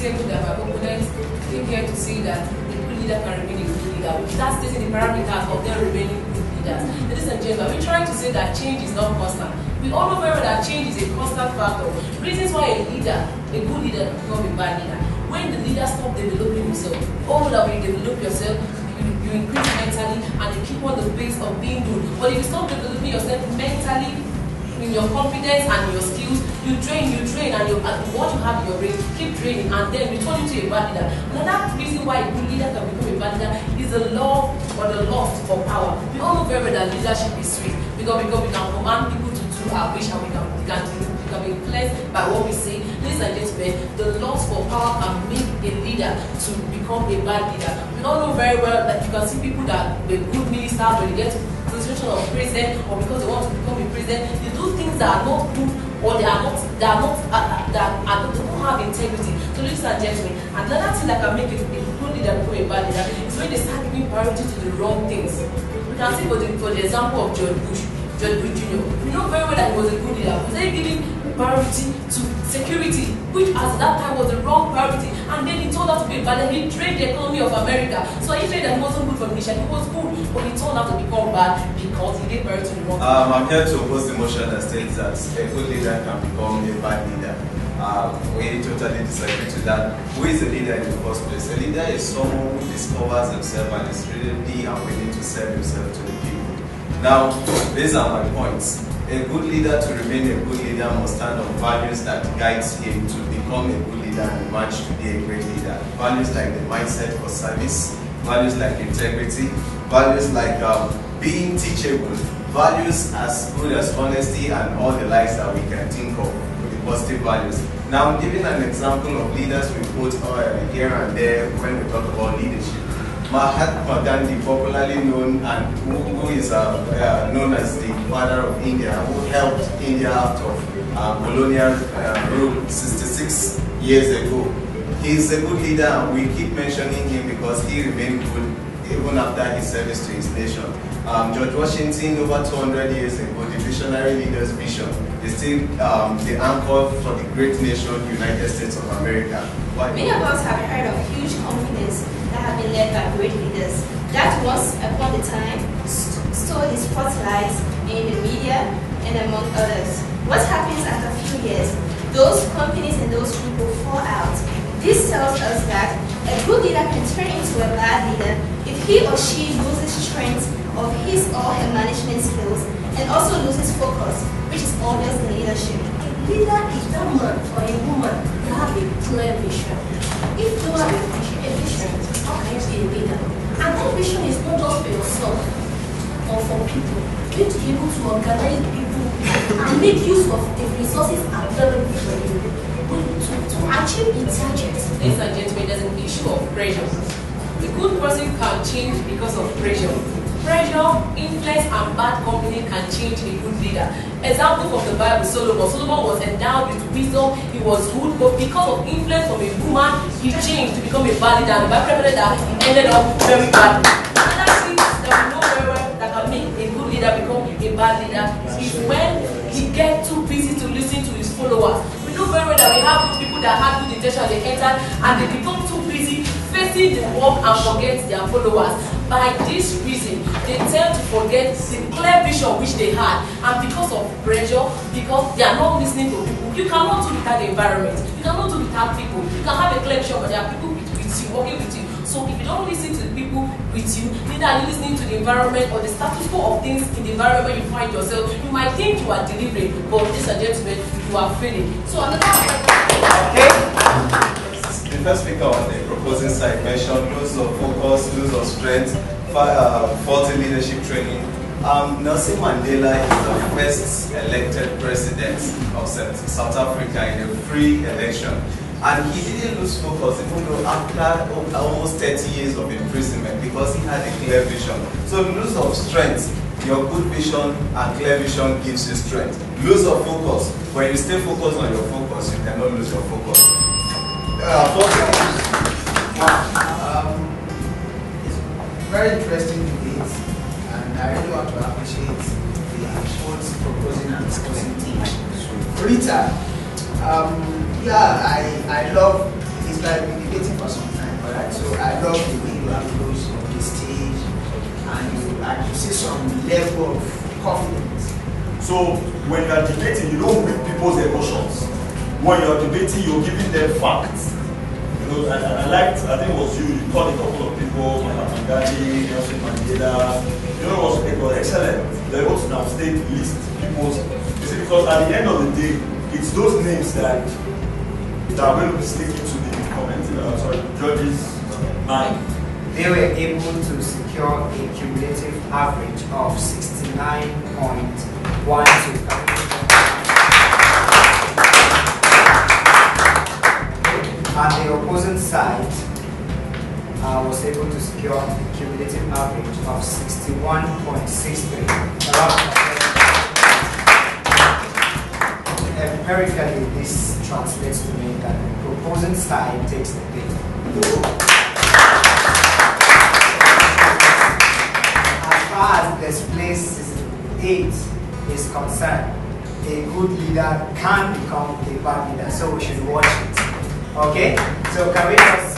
statement that my opponents came here to say that a good leader can remain a good leader, which that's stating the parameters of them remaining good leaders. Ladies and gentlemen, we're trying to say that change is not constant. We all know very well that change is a constant factor. Reasons why a good leader, can become a bad leader. When the leader stops developing himself, all that when you develop yourself, you increase mentally and you keep on the base of being good. But if you stop developing yourself mentally, in your confidence and your skills, you train and what you have in your brain, keep training, and then you turn into a bad leader. Another reason why a good leader can become a bad leader is the love or the lust for power. We all know very well that leadership is sweet because we can command people to do our wish and we can be influenced by what we say. Ladies and gentlemen, the lust for power can make a leader to become a bad leader. We all know very well that you can see people that were good ministers when they get to the situation of president or because they want to become a president, they do things that are not good or they don't have integrity. So ladies and gentlemen, another thing that can make a good leader become a bad leader is when they start giving priority to the wrong things. We can see for the example of George Bush Jr. We know very well that he was a good leader. Was he giving priority to security, which at that time was the wrong priority, and then he told out to be bad and he drained the economy of America. So he said that he wasn't good for the nation, he was good, but he turned out to become bad because he gave priority to the wrong thing. I'm here to oppose the motion that states that a good leader can become a bad leader. We totally disagree to that. Who is a leader in the first place? A leader is someone who discovers himself and is really and willing to serve himself to the people. Now, these are my points. A good leader, to remain a good leader, must stand on values that guides him to become a good leader and emerge to be a great leader. Values like the mindset for service, values like integrity, values like being teachable, values as good as honesty and all the likes that we can think of with the positive values. Now, I'm giving an example of leaders we quote here and there when we talk about leadership. Mahatma Gandhi, popularly known and who is known as the father of India, who helped India out of colonial rule 66 years ago. He is a good leader and we keep mentioning him because he remained good even after his service to his nation. George Washington, over 200 years ago, the visionary leader's vision is still the anchor for the great nation, United States of America. Many of us have heard of huge companies that have been led by great leaders that once upon a time stole the spotlight in the media and among others. What happens after a few years? Those companies and those people fall out. This tells us that a good leader can turn into a bad leader if he or she loses strength of his or her management skills and also loses focus, which is obvious in leadership. A leader is that man or a woman that have a clear vision. If you have a vision, how can you be a leader? And that vision is not just for yourself or for people. You need to be able to organize people and make use of the resources available for you to achieve the target. Ladies and gentlemen, there's an issue of pressure. A good person can change because of pressure. Pressure, influence, and bad company can change a good leader. Example from the Bible, Solomon. Solomon was endowed with wisdom, he was good, but because of influence from a woman, he changed to become a bad leader. The Bible reported that he ended up very bad. Another thing that we know very well that can make a good leader become a bad leader is when he gets too busy to listen to his followers. We know very well that we have people that have good intention, they enter and they become too busy facing the work and forget their followers. By this reason, they tend to forget the clear vision which they had, and because of pressure, because they are not listening to people. You cannot do without the environment, you cannot do without people. You can have a clear vision, but there are people with you, working with you. So if you don't listen to the people with you, neither are you listening to the environment or the status quo of things in the environment where you find yourself. You might think you are delivering, but ladies and gentlemen, you are failing. So another okay. The first speaker on the proposing side mentioned lose of focus, lose of strength, faulty leadership training. Nelson Mandela is the first elected president of South Africa in a free election. And he didn't lose focus even though after almost 30 years of imprisonment because he had a clear vision. So lose of strength, your good vision and clear vision gives you strength. Lose of focus, when you stay focused on your focus, you cannot lose your focus. It's very interesting debate, and I really want to appreciate the both proposing and discussing team. Rita, yeah, I love this like we've been debating for some time, alright? So I love the way you approach the stage and you see some level of confidence. So when you are debating, you don't read people's emotions. When you are debating, you're giving them facts. You know, and I liked, I think it was you called a couple of people, Mahatma Gandhi, Nelson Mandela. You know, it was excellent. They were able to now state list people's. You see, because at the end of the day, it's those names that are going to be sticking to the judges' mind. They were able to secure a cumulative average of 69.12. And the opposing side was able to secure a cumulative average of 61.63. Empirically, this translates to mean that the proposing side takes the day. As far as DESPLAY season 8 is concerned, a good leader can become a bad leader, so we should watch it. Okay? So can we just